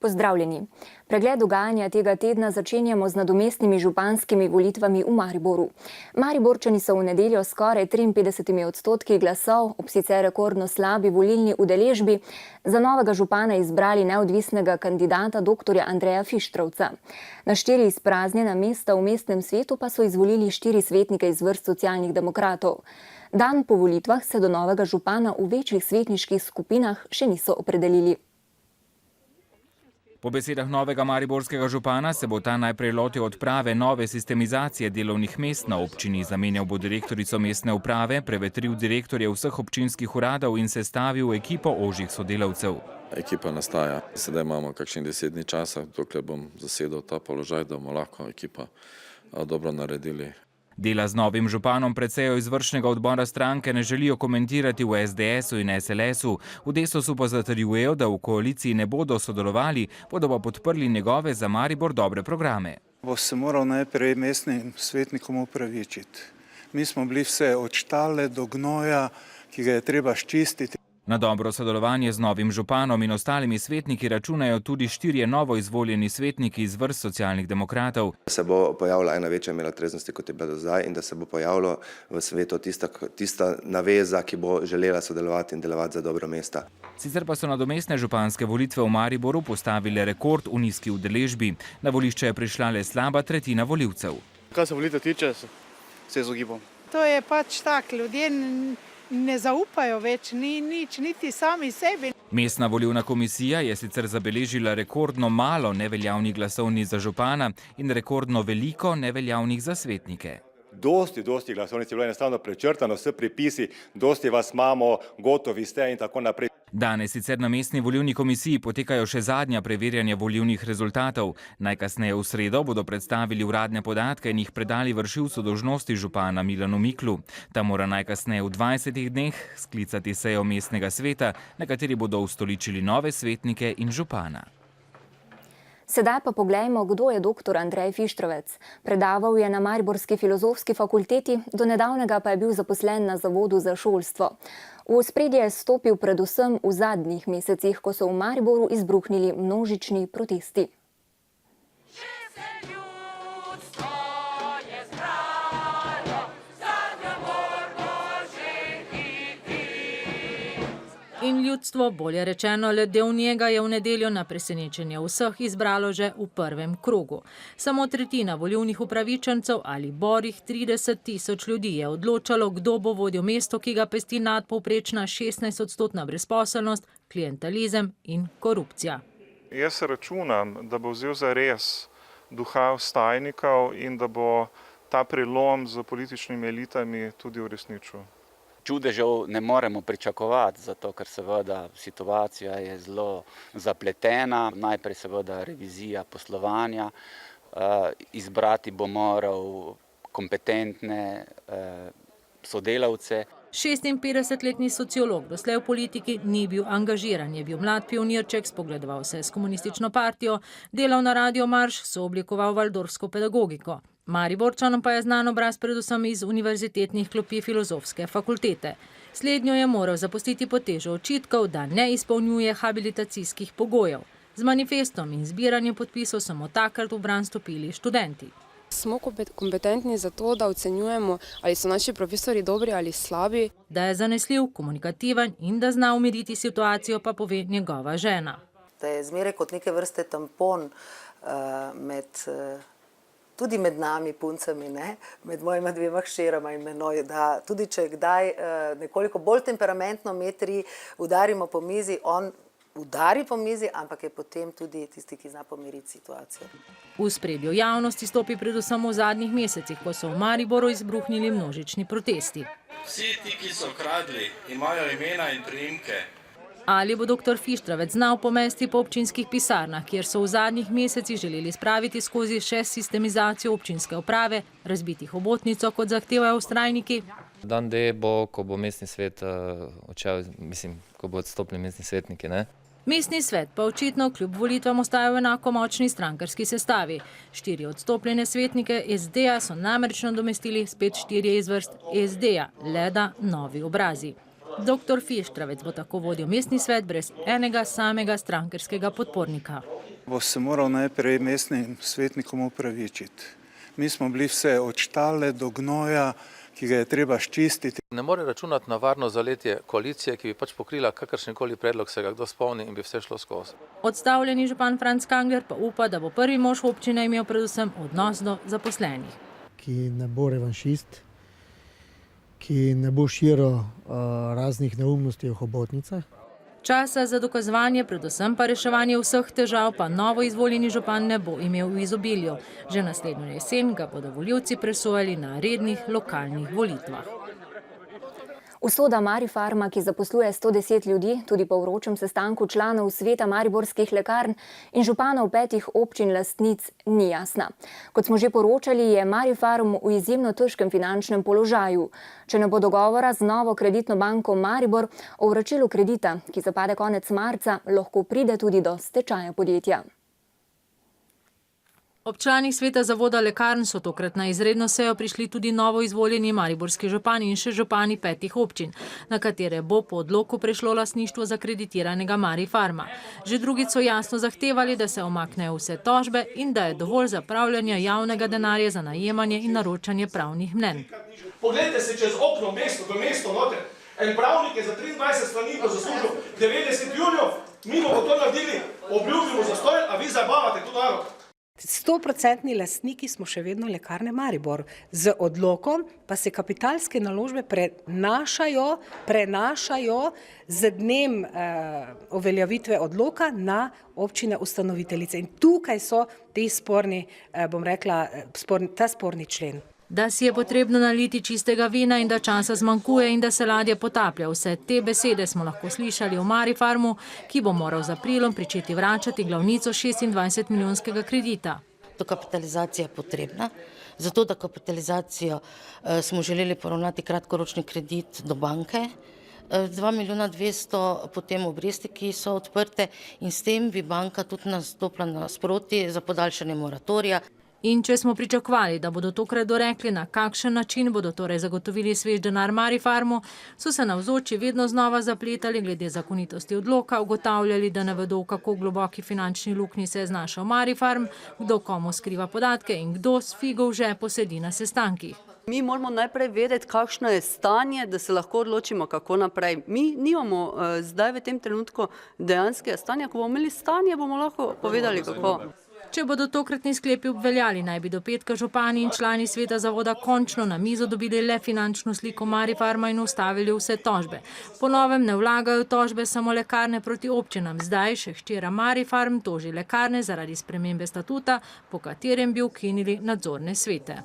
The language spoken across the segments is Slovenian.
Pozdravljeni. Pregled dogajanja tega tedna začenjamo z nadomestnimi županskimi volitvami v Mariboru. Mariborčani so v nedeljo skoraj 53% glasov ob sicer rekordno slabi volilni udeležbi za novega župana izbrali neodvisnega kandidata dr. Andreja Fištravca. Na 4 izpraznjena mesta v mestnem svetu pa so izvolili 4 svetnike iz vrst socialnih demokratov. Dan po volitvah se do novega župana v večjih svetniških skupinah še niso opredelili. Po besedah novega mariborskega župana se bo ta najprej lotil odprave nove sistemizacije delovnih mest na občini, zamenjal bo direktorico mestne uprave, prevetril direktorje vseh občinskih uradov in sestavil ekipo ožjih sodelavcev. Ekipa nastaja. Sedaj imamo kakšnih 10 dni časa, dokler bom zasedel ta položaj, da bomo lahko ekipa dobro naredili. Dela z novim županom predsejo izvršnega odbora stranke ne želijo komentirati v SDS-u in SLS-u. V Desusu pa zatrjujejo, da v koaliciji ne bodo sodelovali, bodo pa podprli njegove za Maribor dobre programe. Bo se moral najprej mestnim svetnikom upravičiti. Mi smo bili vse od štale do gnoja, ki ga je treba ščistiti. Na dobro sodelovanje z novim županom in ostalimi svetniki računajo tudi 4 novo izvoljeni svetniki iz vrst socialnih demokratov. Se bo pojavila ena večja mera treznosti, kot je bila do zdaj, in da se bo pojavila v svetu tista naveza, ki bo želela sodelovati in delovati za dobro mesta. Sicer pa so nadomestne županske volitve v Mariboru postavile rekord v nizki udeležbi. Na volišče je prišla le slaba tretjina volivcev. Kar se volitev tiče, se izogibam. To je pač tak, ljudje ne zaupajo več, nič, niti sami sebi. Mestna volilna komisija je sicer zabeležila rekordno malo neveljavnih glasovnic za župana in rekordno veliko neveljavnih za svetnike. Dosti glasovnic je bilo enostavno prečrtano s pripisi, dosti vas imamo, gotovi ste in tako naprej. Danes sicer na mestni volilni komisiji potekajo še zadnja preverjanja volilnih rezultatov. Najkasneje v sredo bodo predstavili uradne podatke in jih predali vršilcu dolžnosti župana Milanu Miklu. Ta mora najkasneje v 20 dneh sklicati sejo mestnega sveta, na kateri bodo ustoličili nove svetnike in župana. Sedaj pa poglejmo, kdo je dr. Andrej Fištravec. Predaval je na Mariborski filozofski fakulteti, do nedavnega pa je bil zaposlen na Zavodu za šolstvo. V ospredje je stopil predvsem v zadnjih mesecih, ko so v Mariboru izbruhnili množični protesti. In ljudstvo, bolje rečeno le del njega, je v nedeljo na presenečenje vseh izbralo že v prvem krogu. Samo tretjina volilnih upravičencev ali borih 30 000 ljudi je odločalo, kdo bo vodil mesto, ki ga pesti nadpovprečna 16% brezposelnost, klientelizem in korupcija. Jaz računam, da bo vzel zares duha vstajnikov in da bo ta prelom z političnimi elitami tudi uresničil. Čudežev ne moremo pričakovati, zato ker seveda situacija je zelo zapletena. Najprej seveda revizija poslovanja, izbrati bo moral kompetentne sodelavce. 56-letni sociolog doslej v politiki ni bil angažiran, je bil mlad pionirček, spogledoval se s komunistično partijo, delal na Radio Marš, sooblikoval valdorfsko pedagogiko. Mariborčanom pa je znan obraz predvsem iz univerzitetnih klopi filozofske fakultete. Slednjo je moral zapustiti pod težo očitkov, da ne izpolnjuje habilitacijskih pogojev. Z manifestom in zbiranjem podpisov so mu takrat v bran stopili študenti. Smo kompetentni za to, da ocenjujemo, ali so naši profesori dobri ali slabi. Da je zanesljiv, komunikativen in da zna umiriti situacijo, pa pove njegova žena. Da je zmeraj kot neke vrste tampon tudi med nami puncami, med mojima 2 hčerama in menoj, da tudi če kdaj nekoliko bolj temperamentno metri udarimo po mizi, on udari po mizi, ampak je potem tudi tisti, ki zna pomiriti situacijo. V ospredju javnosti stopi predvsem v zadnjih mesecih, ko so v Mariboru izbruhnili množični protesti. Vsi ti, ki so kradli, imajo imena in priimke. Ali bo dr. Fištravec znal pomesti po občinskih pisarnah, kjer so v zadnjih mesecih želeli spraviti skozi še sistemizacijo občinske uprave, razbiti hobotnico, kot zahtevajo vztrajniki? Dan D bo, ko bo mestni svet odšel, ko bo odstopili mestni svetniki, ne? Mestni svet pa očitno kljub volitvam ostaja v enako močni strankarski sestavi. 4 odstopljene svetnike SD-ja so namreč nadomestili spet 4 iz vrst SD-ja, le da novi obrazi. Dr. Fištravec bo tako vodil mestni svet brez enega samega strankarskega podpornika. Bo se moral najprej mestnim svetnikom upravičiti. Mi smo bili vse od štale do gnoja, ki ga je treba ščistiti. Ne more računati na varno zaletje koalicije, ki bi pač pokrila kakršenkoli predlog, se ga kdo spomni in bi vse šlo skozi. Odstavljeni župan Franc Kangler pa upa, da bo prvi mož občine imel predvsem odnos do zaposlenih. Ki ne bo revanšist, ki ne bo širil raznih neumnosti o hobotnicah. Časa za dokazovanje, predvsem pa reševanje vseh težav, pa novo izvoljeni župan ne bo imel v izobilju. Že naslednjo jesen ga bodo volivci presojali na rednih lokalnih volitvah. Usoda Marifarma, ki zaposluje 110 ljudi, tudi po vročem sestanku članov sveta mariborskih lekarn in županov 5 občin lastnic, ni jasna. Kot smo že poročali, je Marifarm v izjemno težkem finančnem položaju. Če ne bo dogovora z novo kreditno banko Maribor o vračilu kredita, ki zapade konec marca, lahko pride tudi do stečaja podjetja. Ob članih sveta zavoda lekarn so tokrat na izredno sejo prišli tudi novo izvoljeni mariborski župani in še župani 5 občin, na katere bo po odloku prešlo lastništvo zakreditiranega Marifarma. Že drugič so jasno zahtevali, da se omaknejo vse tožbe in da je dovolj zapravljanja javnega denarja za najemanje in naročanje pravnih mnenj. Poglejte se čez okno v mesto noter. En pravnik je za 23 strani zaslužil 90 jurjev, mi bomo to naredili, obljubimo zastoj, a vi zabavate tu narod. 100% lastniki smo še vedno lekarne Maribor. Z odlokom pa se kapitalske naložbe prenašajo z dnem uveljavitve odloka na občine ustanoviteljice. In tukaj so ti sporni, ta sporni člen. Da si je potrebno naliti čistega vina in da časa zmanjkuje in da se ladja potaplja. Vse te besede smo lahko slišali v Marifarmu, ki bo moral z aprilom pričeti vračati glavnico 26-milijonskega kredita. Dokapitalizacija je potrebna, zato dokapitalizacijo smo želeli poravnati kratkoročni kredit do banke, 2 milijona 200 potem obresti, ki so odprte in s tem bi banka tudi nastopila nasproti za podaljšanje moratorija. In če smo pričakovali, da bodo tokrat dorekli, na kakšen način bodo torej zagotovili svež denar Marifarmu, so se navzoči vedno znova zapletali glede zakonitosti odloka, ugotavljali, da ne vedo, v kako globoki finančni luknji se je znašel Marifarm, kdo komu skriva podatke in kdo s figo v žepu sedi na sestankih. Mi moramo najprej vedeti, kakšno je stanje, da se lahko odločimo, kako naprej. Mi nimamo zdaj v tem trenutku dejanskega stanja. Ko bomo imeli stanje, bomo lahko povedali, kako. Če bodo tokratni sklepi obveljali, naj bi do petka župani in člani sveta zavoda končno na mizo dobili le finančno sliko Marifarma in ustavili vse tožbe. Po novem ne vlagajo tožbe samo lekarne proti občinam. Zdaj še hčera Marifarm toži lekarne zaradi spremembe statuta, po katerem bi ukinili nadzorne svete.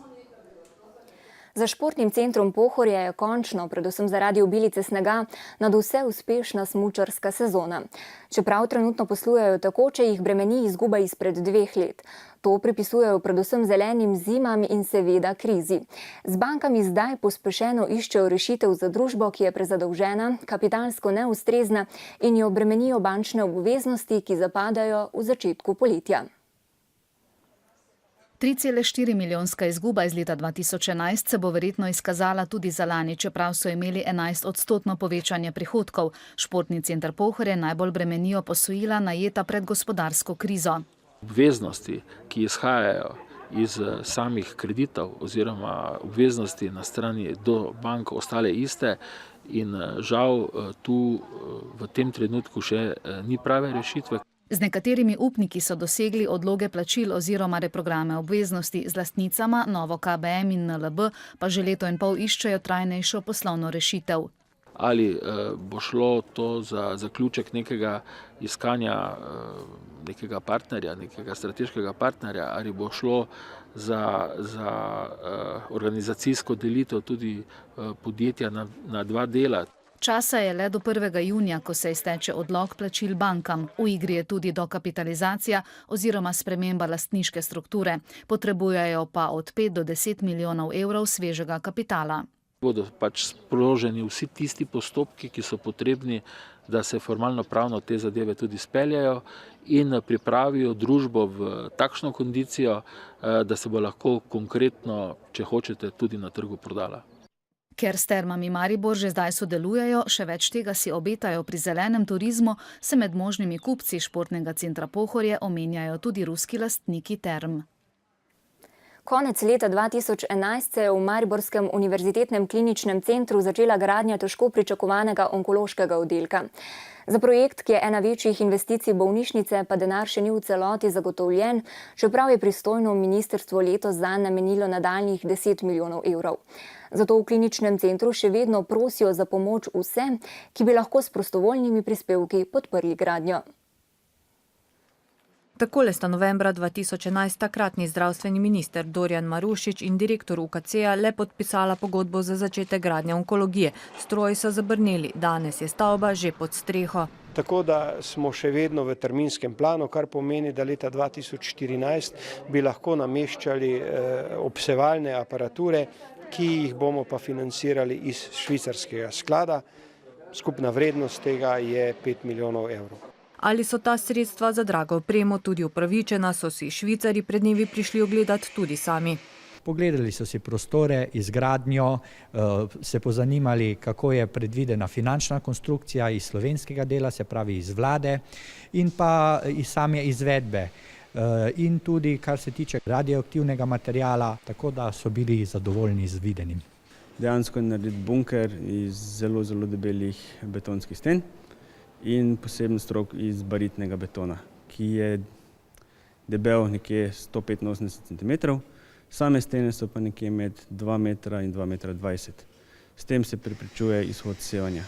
Za športnim centrom Pohorje je končno, predvsem zaradi obilice snega, nadvse uspešna smučarska sezona. Čeprav trenutno poslujejo tekoče, jih bremeni izguba izpred 2 let. To pripisujejo predvsem zelenim zimam in seveda krizi. Z bankami zdaj pospešeno iščejo rešitev za družbo, ki je prezadolžena, kapitalsko neustrezna in jo bremenijo bančne obveznosti, ki zapadajo v začetku poletja. 3,4 milijonska izguba iz leta 2011 se bo verjetno izkazala tudi za lani, čeprav so imeli 11% povečanje prihodkov. Športni center Pohorje najbolj bremenijo posojila najeta pred gospodarsko krizo. Obveznosti, ki izhajajo iz samih kreditov oziroma obveznosti na strani do bank ostale iste in žal tu v tem trenutku še ni prave rešitve. Z nekaterimi upniki so dosegli odloge plačil oziroma reprograme obveznosti, z lastnicama Novo KBM in NLB pa že leto in pol iščejo trajnejšo poslovno rešitev. Ali bo šlo to za zaključek nekega iskanja nekega partnerja, nekega strateškega partnerja, ali bo šlo za organizacijsko delitev tudi podjetja na 2 dela. Časa je le do 1. junija, ko se izteče odlog plačil bankam. V igri je tudi dokapitalizacija oziroma sprememba lastniške strukture. Potrebujejo pa od 5 do 10 milijonov evrov svežega kapitala. Bodo pač sproženi vsi tisti postopki, ki so potrebni, da se formalno pravno te zadeve tudi speljajo in pripravijo družbo v takšno kondicijo, da se bo lahko konkretno, če hočete, tudi na trgu prodala. Ker s Termami Maribor že zdaj sodelujejo, še več tega si obetajo pri zelenem turizmu, se med možnimi kupci športnega centra Pohorje omenjajo tudi ruski lastniki term. Konec leta 2011 se je v mariborskem univerzitetnem kliničnem centru začela gradnja težko pričakovanega onkološkega oddelka. Za projekt, ki je ena večjih investicij bolnišnice, pa denar še ni v celoti zagotovljen, čeprav je pristojno ministrstvo letos zanj namenilo nadaljnjih 10 milijonov evrov. Zato v kliničnem centru še vedno prosijo za pomoč vse, ki bi lahko s prostovoljnimi prispevki podprli gradnjo. Takole sta novembra 2011 takratni zdravstveni minister Dorjan Marušič in direktor UKC-ja le podpisala pogodbo za začetek gradnje onkologije. Stroji so zabrneli, danes je stavba že pod streho. Tako da smo še vedno v terminskem planu, kar pomeni, da leta 2014 bi lahko nameščali obsevalne aparature, ki jih bomo pa financirali iz švicarskega sklada. Skupna vrednost tega je 5 milijonov evrov. Ali so ta sredstva za drago opremo tudi upravičena, so si Švicari pred dnevi prišli ogledati tudi sami. Pogledali so si prostore, izgradnjo, se pozanimali, kako je predvidena finančna konstrukcija iz slovenskega dela, se pravi iz vlade, in pa iz same izvedbe. In tudi, kar se tiče radioaktivnega materijala, tako da so bili zadovoljni z videnim. Dejansko je narediti bunker iz zelo, zelo debelih betonskih sten in poseben strop iz baritnega betona, ki je debel nekje 185 cm. Same stene so pa nekje med 2 metra in 2,20 metra. S tem se preprečuje izhod sevanja.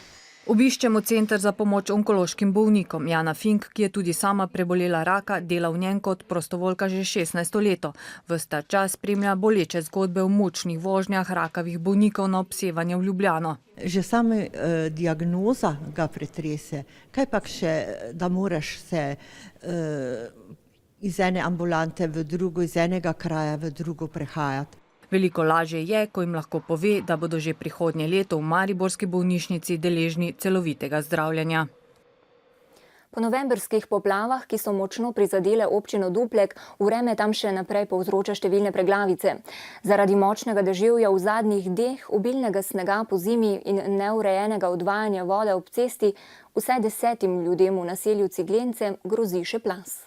Obiščemo center za pomoč onkološkim bolnikom. Jana Fink, ki je tudi sama prebolela raka, dela v njem kot prostovoljka že 16 leto. Ves ta čas spremlja boleče zgodbe o mučnih vožnjah rakavih bolnikov na obsevanje v Ljubljano. Že sama diagnoza ga pretrese. Kaj pa še, da moraš se iz ene ambulante v drugo, iz enega kraja v drugo prehajati. Veliko lažje je, ko jim lahko pove, da bodo že prihodnje leto v mariborski bolnišnici deležni celovitega zdravljenja. Po novembrskih poplavah, ki so močno prizadele občino Duplek, vreme tam še naprej povzroča številne preglavice. Zaradi močnega deževja v zadnjih dneh, obilnega snega po zimi in neurejenega odvajanja vode ob cesti, vsaj 10 ljudem v naselju Ciglence grozi še plaz.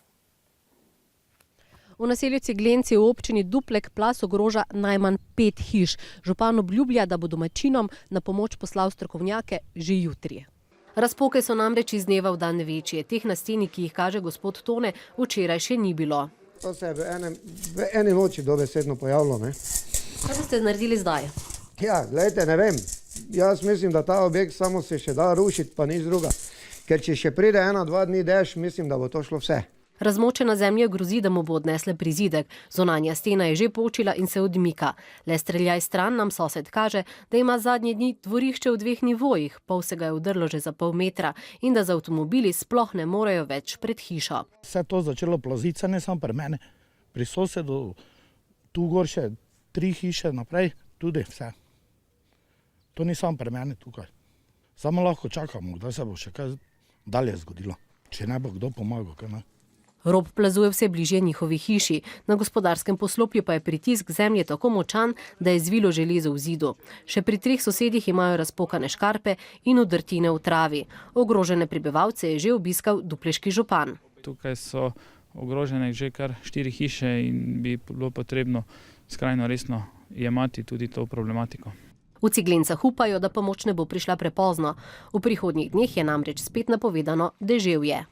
V naselju Ciglenci v občini Duplek plaz ogroža najmanj 5 hiš. Župan obljublja, da bo domačinom na pomoč poslal strokovnjake že jutri. Razpoke so namreč iz dneva v dan večje. Teh na steni, ki jih kaže gospod Tone, včeraj še ni bilo. To se je v eni noči dobesedno pojavilo. Kaj boste naredili zdaj? Ja, glejte, ne vem. Jaz mislim, da ta objekt samo se še da rušiti, pa nič druga. Ker če še pride 1-2 dni dež, mislim, da bo to šlo vse. Razmočena zemlja grozi, da mu bo odnesla prizidek. Zunanja stena je že počila in se odmika. Le streljaj stran nam sosed kaže, da ima zadnje dni dvorišče v 2 nivojih, pol se ga je udrlo že za pol metra in da z avtomobili sploh ne morejo več pred hišo. Vse to začelo plaziti, ne samo pri mene, pri sosedu, tu gor še 3 hiše naprej, tudi vse. To ni samo pri mene tukaj. Samo lahko čakamo, da se bo še kaj dalje zgodilo. Če ne bo kdo pomagal, kaj ne. Rob plazuje vse bližje njihovi hiši. Na gospodarskem poslopju pa je pritisk zemlje tako močan, da je zvilo železo v zidu. Še pri 3 sosedih imajo razpokane škarpe in udrtine v travi. Ogrožene prebivalce je že obiskal dupleški župan. Tukaj so ogrožene že kar 4 hiše in bi bilo potrebno skrajno resno jemati tudi to problematiko. V Ciglencah upajo, da pomoč ne bo prišla prepozno. V prihodnjih dneh je namreč spet napovedano deževje.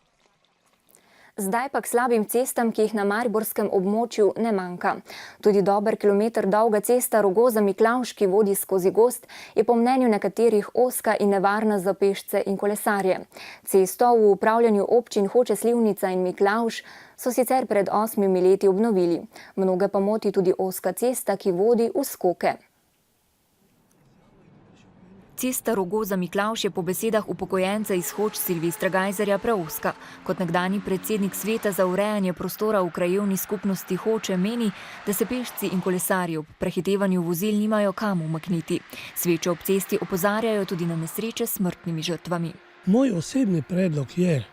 Zdaj pa k slabim cestam, ki jih na mariborskem območju ne manjka. Tudi dober kilometer dolga cesta Rogoza-Miklavž, ki vodi skozi gozd, je po mnenju nekaterih ozka in nevarna za pešce in kolesarje. Cesto v upravljanju občin Hoče, Slivnica in Miklavž so sicer pred 8 leti obnovili. Mnoge pa moti tudi ozka cesta, ki vodi v skoke. Cesta Rogoza-Miklavž je po besedah upokojenca iz Hoč Silvestra Gajzerja preozka. Kot nekdanji predsednik sveta za urejanje prostora v krajevni skupnosti Hoče meni, da se pešci in kolesarji ob prehitevanju vozil nimajo kam umakniti. Sveče ob cesti opozarjajo tudi na nesreče s smrtnimi žrtvami. Moj osebni predlog je,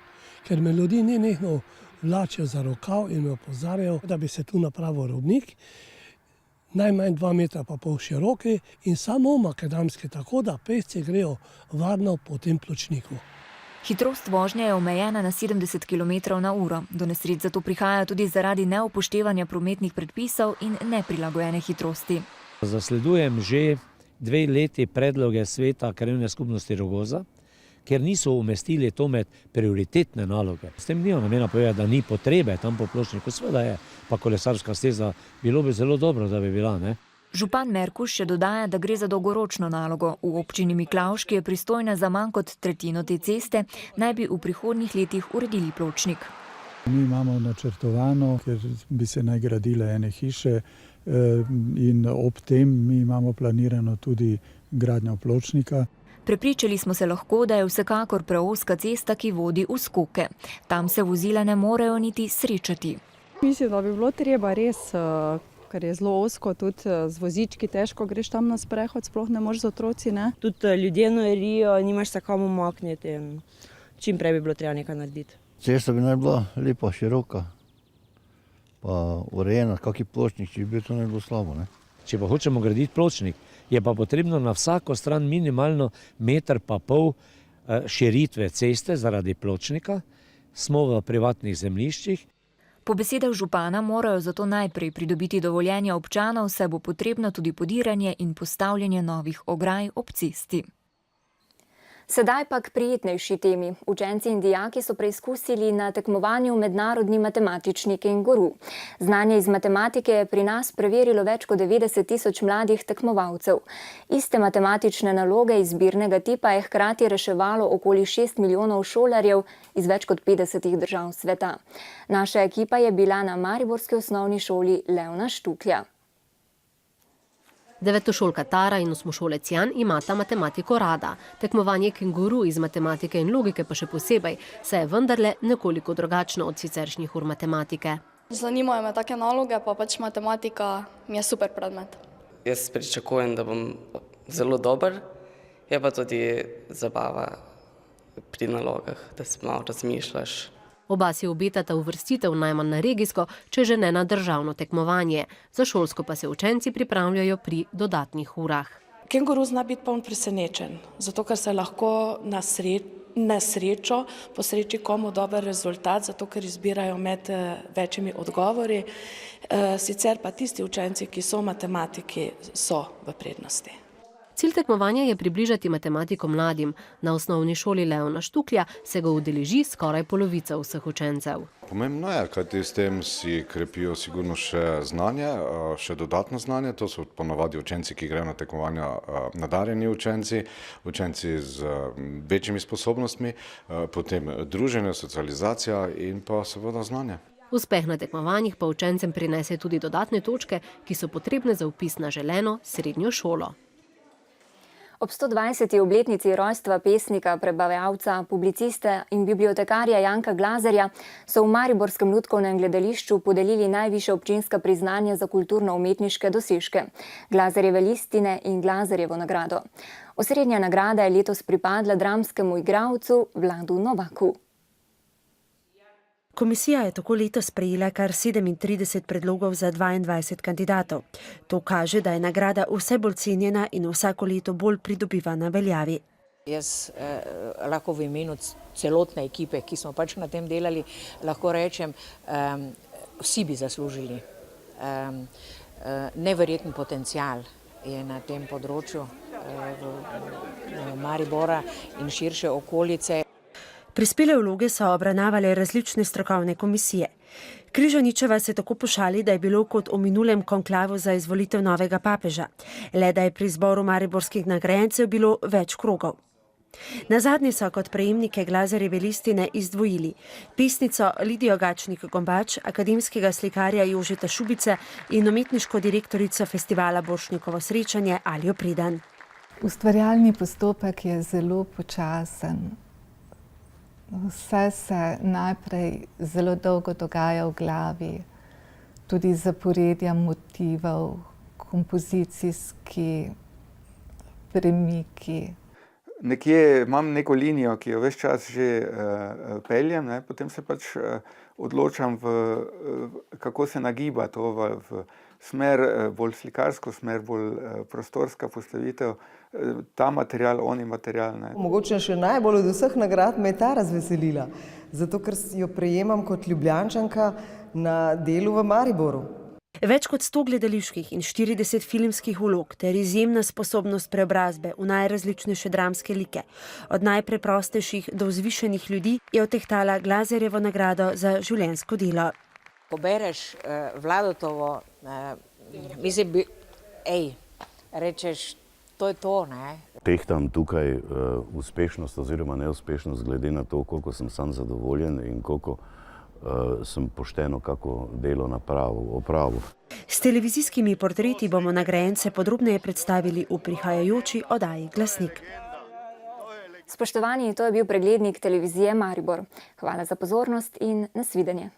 ker me ljudi nenehno vlačijo za rokav in me opozarjajo, da bi se tu napravil robnik, najmanj 2,5 metra široki in samo makadamski, tako da pešci grejo varno po tem pločniku. Hitrost vožnje je omejena na 70 km/h. Do nesreč zato prihaja tudi zaradi neupoštevanja prometnih predpisov in neprilagojene hitrosti. Zasledujem že 2 leti predloge sveta Krajevne skupnosti Rogoza, ker niso umestili to med prioritetne naloge. S tem nima namena povedati, da ni potrebe tam po pločniku, seveda je, pa kolesarska steza, bilo bi zelo dobro, da bi bila, ne? Župan Merkuš še dodaja, da gre za dolgoročno nalogo. V občini Miklavž, ki je pristojna za manj kot tretjino te ceste, naj bi v prihodnjih letih uredili pločnik. Mi imamo načrtovano, ker bi se naj gradile ene hiše in ob tem mi imamo planirano tudi gradnjo pločnika. Prepričali smo se lahko, da je vsekakor preozka cesta, ki vodi v skoke. Tam se vozila ne morejo niti srečati. Mislim, da bi bilo treba res, ker je zelo ozko, tudi z vozički težko greš tam na sprehod, sploh ne moreš z otroci, ne? Tudi ljudje norijo, nimaš se kam umakniti, čim prej bi bilo treba nekaj narediti. Cesta bi naj bila lepa, široka, pa urejena, kakšen pločnik, če bi bil, to ne bilo slabo, ne? Če pa hočemo graditi pločnik, je pa potrebno na vsako stran minimalno 1,5 metra širitve ceste zaradi pločnika, smo v privatnih zemljiščih. Po besedah župana morajo zato najprej pridobiti dovoljenje občanov, saj bo potrebno tudi podiranje in postavljanje novih ograj ob cesti. Sedaj pa k prijetnejši temi. Učenci in dijaki so preizkusili na tekmovanju Mednarodni matematični kenguru. Znanje iz matematike je pri nas preverilo več kot 90 000 mladih tekmovalcev. Iste matematične naloge izbirnega tipa je hkrati reševalo okoli 6 milijonov šolarjev iz več kot 50 držav sveta. Naša ekipa je bila na mariborski osnovni šoli Leona Štuklja. Devetošolka Tara in osmošolec Jan imata matematiko rada. Tekmovanje kenguru iz matematike in logike pa še posebej, saj je vendarle nekoliko drugačno od siceršnjih ur matematike. Zanimajo me take naloge, pa pač matematika mi je super predmet. Jaz pričakujem, da bom zelo dober, je pa tudi zabava pri nalogah, da se malo razmišljaš. Oba si obetata uvrstitev najmanj na regijsko, če že ne na državno tekmovanje. Za šolsko pa se učenci pripravljajo pri dodatnih urah. Kenguru zna biti poln presenečen, zato ker se lahko na srečo posreči komu dober rezultat, zato ker izbirajo med večjimi odgovori. Sicer pa tisti učenci, ki so matematiki, so v prednosti. Cilj tekmovanja je približati matematiko mladim. Na osnovni šoli Leona Štuklja se ga udeleži skoraj polovica vseh učencev. Pomembno je, kajti s tem si krepijo sigurno še znanje, še dodatno znanje. To so ponavadi učenci, ki grejo na tekmovanja, nadarjeni učenci, učenci z večjimi sposobnostmi, potem druženje, socializacija in pa seveda znanje. Uspeh na tekmovanjih pa učencem prinese tudi dodatne točke, ki so potrebne za vpis na želeno srednjo šolo. Ob 120. obletnici rojstva pesnika, prebavalca, publicista in bibliotekarja Janka Glazerja so v mariborskem Lutkovnem gledališču podelili najvišja občinska priznanja za kulturno-umetniške dosežke, Glazerjeve listine in Glazerjevo nagrado. Osrednja nagrada je letos pripadla dramskemu igralcu Vladu Novaku. Komisija je tako letos sprejela kar 37 predlogov za 22 kandidatov. To kaže, da je nagrada vse bolj cenjena in vsako leto bolj pridobiva na veljavi. Jaz lahko v imenu celotne ekipe, ki smo pač na tem delali, lahko rečem, vsi bi zaslužili. Neverjeten potencial je na tem področju Maribora in širše okolice. Prispele vloge so obravnavale različne strokovne komisije. Križaničeva se tako pošali, da je bilo kot v minulem konklavu za izvolitev novega papeža, le da je pri izboru mariborskih nagrajencev bilo več krogov. Nazadnje so kot prejemnike Glazerjeve listine izdvojili pesnico Lidijo Gačnik-Gombač, akademskega slikarja Jožeta Šubice in umetniško direktorico festivala Borštnikovo srečanje Aljo Predan. Ustvarjalni postopek je zelo počasen. Vse se najprej zelo dolgo dogaja v glavi, tudi zaporedja motivov, kompozicijski premiki. nekje imam neko linijo, ki jo ves čas že peljem, ne, potem se pač odločam, kako se nagiba to v smer bolj slikarsko, smer bolj prostorska postavitev, ta material, oni material. Ne. Mogoče še najbolj od vseh nagrad me je ta razveselila, zato ker jo prejemam kot Ljubljančanka na delu v Mariboru. Več kot 100 gledaliških in 40 filmskih vlog ter izjemna sposobnost preobrazbe v najrazličnejše dramske like, od najpreprostejših do vzvišenih ljudi, je odtehtala Glazerjevo nagrado za življenjsko delo. Ko bereš Vladotovo, mislim, rečeš, to je to, ne? Tehtam tukaj uspešnost oziroma neuspešnost glede na to, koliko sem sam zadovoljen in koliko sem pošteno kako delo opravil. S televizijskimi portreti bomo nagrajence podrobneje predstavili v prihajajoči oddaji Glasnik. Spoštovani, to je bil preglednik televizije Maribor. Hvala za pozornost in nasvidenje.